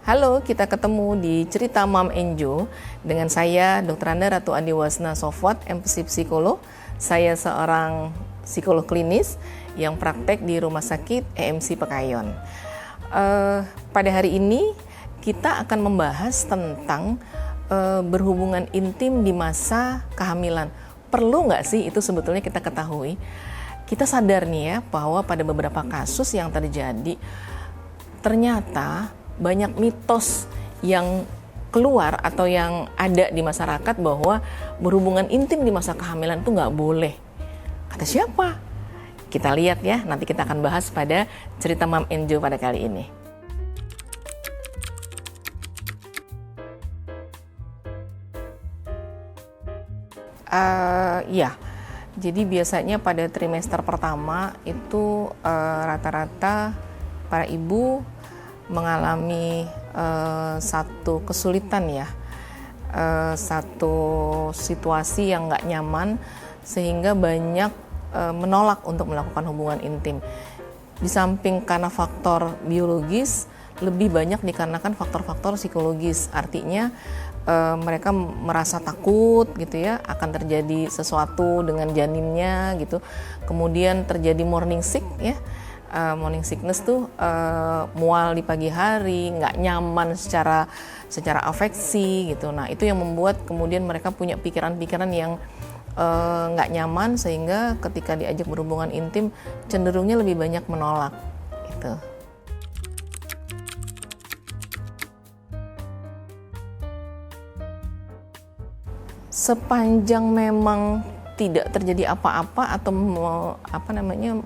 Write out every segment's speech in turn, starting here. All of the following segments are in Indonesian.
Halo, kita ketemu di Cerita Mam Enjo dengan saya Dr. Anda Ratu Andi Wasna Sofwat, MPhil Psikolog. Saya seorang psikolog klinis yang praktek di Rumah Sakit EMC Pekayon. Pada hari ini kita akan membahas tentang berhubungan intim di masa kehamilan. Perlu nggak sih itu sebetulnya kita ketahui? Kita sadar nih ya bahwa pada beberapa kasus yang terjadi ternyata banyak mitos yang keluar atau yang ada di masyarakat bahwa berhubungan intim di masa kehamilan itu nggak boleh. Kata siapa? Kita lihat ya, nanti kita akan bahas pada Cerita Mam Enjo pada kali ini. Jadi biasanya pada trimester pertama itu rata-rata para ibu mengalami satu kesulitan ya, satu situasi yang nggak nyaman sehingga banyak menolak untuk melakukan hubungan intim. Di samping karena faktor biologis, lebih banyak dikarenakan faktor-faktor psikologis. Artinya mereka merasa takut gitu ya akan terjadi sesuatu dengan janinnya gitu. Kemudian terjadi morning sick ya. Morning sickness tuh mual di pagi hari, nggak nyaman secara afeksi gitu. Nah itu yang membuat kemudian mereka punya pikiran-pikiran yang nggak nyaman sehingga ketika diajak berhubungan intim cenderungnya lebih banyak menolak gitu. Sepanjang memang tidak terjadi apa-apa atau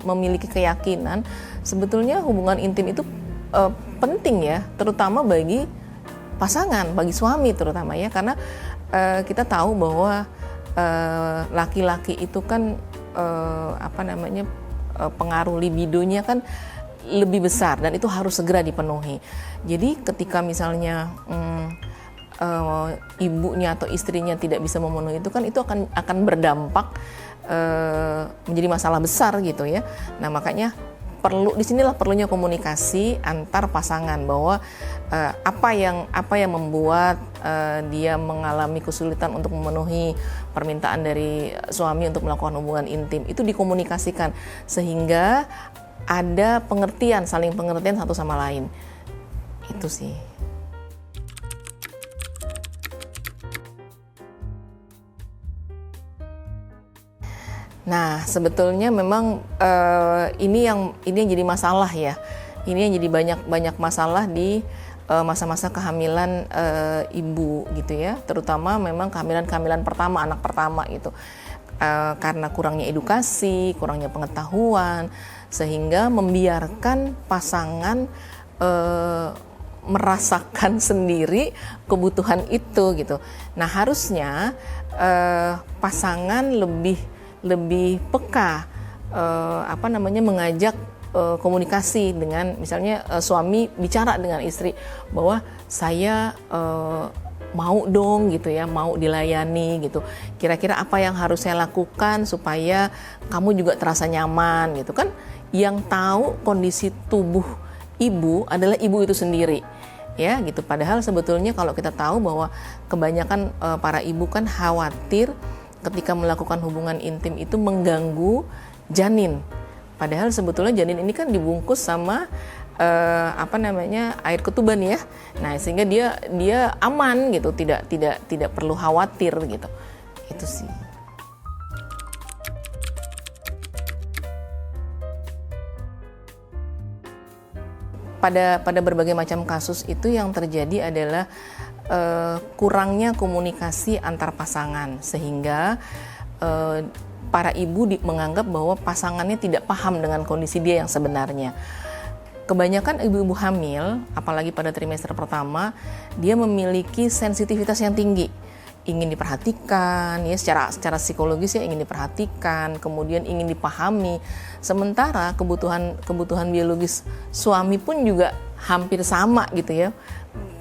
memiliki keyakinan, sebetulnya hubungan intim itu penting ya, terutama bagi pasangan, bagi suami terutama ya, karena kita tahu bahwa laki-laki itu kan pengaruh libidonya kan lebih besar dan itu harus segera dipenuhi. Jadi ketika misalnya ibunya atau istrinya tidak bisa memenuhi itu kan itu akan berdampak menjadi masalah besar gitu ya. Nah makanya disinilah perlunya komunikasi antar pasangan bahwa apa yang membuat dia mengalami kesulitan untuk memenuhi permintaan dari suami untuk melakukan hubungan intim itu dikomunikasikan sehingga ada pengertian, saling pengertian satu sama lain. Itu sih. Nah, sebetulnya memang ini yang jadi masalah ya. Ini yang jadi banyak masalah di masa-masa kehamilan ibu gitu ya. Terutama memang kehamilan pertama, anak pertama gitu. Karena kurangnya edukasi, kurangnya pengetahuan, sehingga membiarkan pasangan merasakan sendiri kebutuhan itu gitu. Nah, harusnya pasangan lebih peka mengajak komunikasi dengan misalnya suami bicara dengan istri bahwa saya mau dong gitu ya, mau dilayani gitu. Kira-kira apa yang harus saya lakukan supaya kamu juga terasa nyaman gitu kan. Yang tahu kondisi tubuh ibu adalah ibu itu sendiri. Ya gitu. Padahal sebetulnya kalau kita tahu bahwa kebanyakan para ibu kan khawatir ketika melakukan hubungan intim itu mengganggu janin. Padahal sebetulnya janin ini kan dibungkus sama air ketuban ya. Nah, sehingga dia aman gitu, tidak perlu khawatir gitu. Itu sih. Pada berbagai macam kasus itu yang terjadi adalah kurangnya komunikasi antar pasangan sehingga para ibu menganggap bahwa pasangannya tidak paham dengan kondisi dia yang sebenarnya. Kebanyakan ibu-ibu hamil, apalagi pada trimester pertama, dia memiliki sensitivitas yang tinggi, ingin diperhatikan ya, secara psikologis ya, ingin diperhatikan, kemudian ingin dipahami. Sementara kebutuhan biologis suami pun juga hampir sama gitu ya,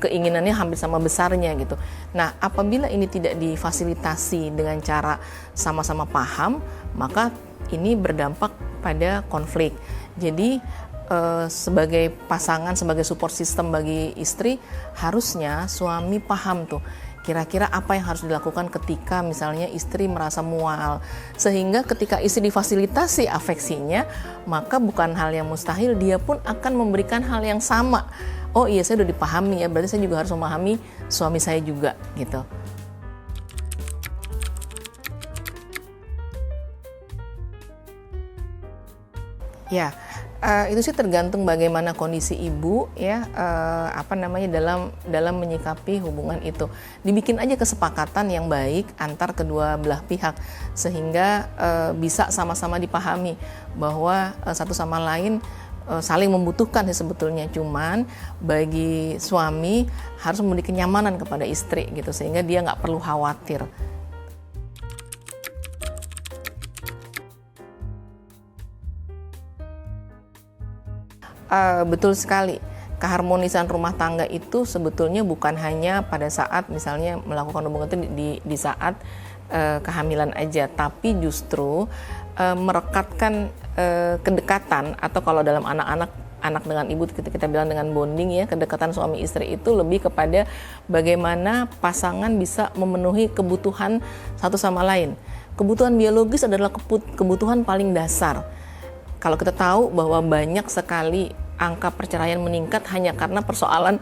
keinginannya hampir sama besarnya gitu. Nah, apabila ini tidak difasilitasi dengan cara sama-sama paham, maka ini berdampak pada konflik. Jadi sebagai pasangan, sebagai support system bagi istri, harusnya suami paham tuh kira-kira apa yang harus dilakukan ketika misalnya istri merasa mual, sehingga ketika istri difasilitasi afeksinya, maka bukan hal yang mustahil dia pun akan memberikan hal yang sama. Oh iya, saya udah dipahami ya, berarti saya juga harus memahami suami saya juga gitu. Ya, itu sih tergantung bagaimana kondisi ibu ya, dalam menyikapi hubungan itu. Dibikin aja kesepakatan yang baik antar kedua belah pihak sehingga bisa sama-sama dipahami bahwa satu sama lain saling membutuhkan sih sebetulnya. Cuman bagi suami harus memberi kenyamanan kepada istri gitu sehingga dia nggak perlu khawatir. Betul sekali, keharmonisan rumah tangga itu sebetulnya bukan hanya pada saat misalnya melakukan hubungan itu di saat kehamilan aja, tapi justru merekatkan kedekatan, atau kalau dalam anak dengan ibu kita bilang dengan bonding ya, kedekatan suami istri itu lebih kepada bagaimana pasangan bisa memenuhi kebutuhan satu sama lain. Kebutuhan biologis adalah kebutuhan paling dasar. Kalau kita tahu bahwa banyak sekali angka perceraian meningkat hanya karena persoalan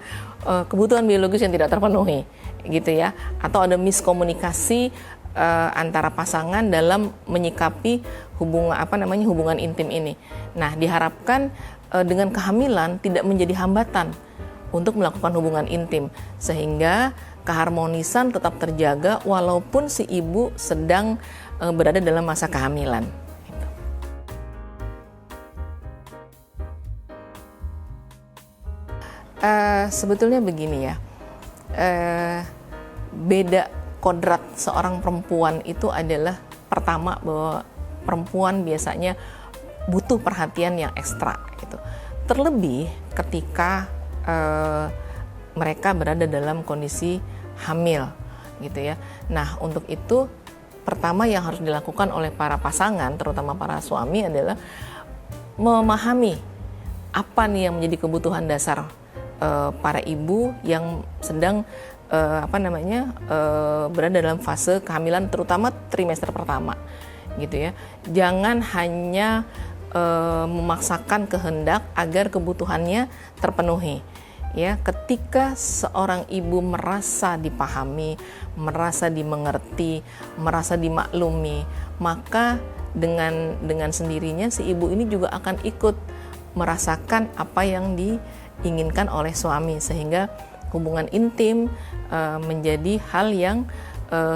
kebutuhan biologis yang tidak terpenuhi, gitu ya, atau ada miskomunikasi antara pasangan dalam menyikapi hubungan intim ini. Nah, diharapkan dengan kehamilan tidak menjadi hambatan untuk melakukan hubungan intim, sehingga keharmonisan tetap terjaga walaupun si ibu sedang berada dalam masa kehamilan. Sebetulnya begini ya, beda kodrat seorang perempuan itu adalah pertama bahwa perempuan biasanya butuh perhatian yang ekstra gitu. Terlebih ketika mereka berada dalam kondisi hamil gitu ya. Nah, untuk itu pertama yang harus dilakukan oleh para pasangan, terutama para suami, adalah memahami apa nih yang menjadi kebutuhan dasar para ibu yang sedang berada dalam fase kehamilan, terutama trimester pertama gitu ya. Jangan hanya memaksakan kehendak agar kebutuhannya terpenuhi ya. Ketika seorang ibu merasa dipahami, merasa dimengerti, merasa dimaklumi, maka dengan sendirinya si ibu ini juga akan ikut merasakan apa yang diinginkan oleh suami, sehingga hubungan intim menjadi hal yang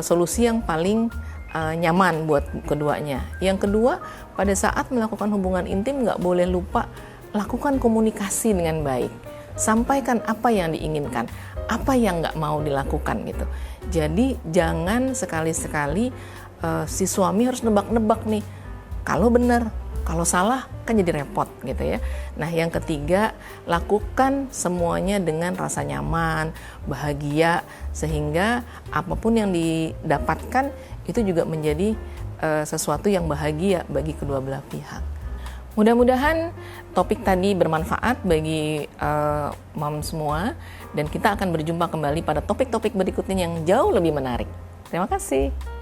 solusi yang paling nyaman buat keduanya. Yang kedua, pada saat melakukan hubungan intim nggak boleh lupa lakukan komunikasi dengan baik. Sampaikan apa yang diinginkan, apa yang nggak mau dilakukan gitu. Jadi jangan sekali-sekali si suami harus nebak-nebak nih, kalau benar, kalau salah kan jadi repot gitu ya. Nah, yang ketiga, lakukan semuanya dengan rasa nyaman, bahagia, sehingga apapun yang didapatkan itu juga menjadi sesuatu yang bahagia bagi kedua belah pihak. Mudah-mudahan topik tadi bermanfaat bagi mom semua, dan kita akan berjumpa kembali pada topik-topik berikutnya yang jauh lebih menarik. Terima kasih.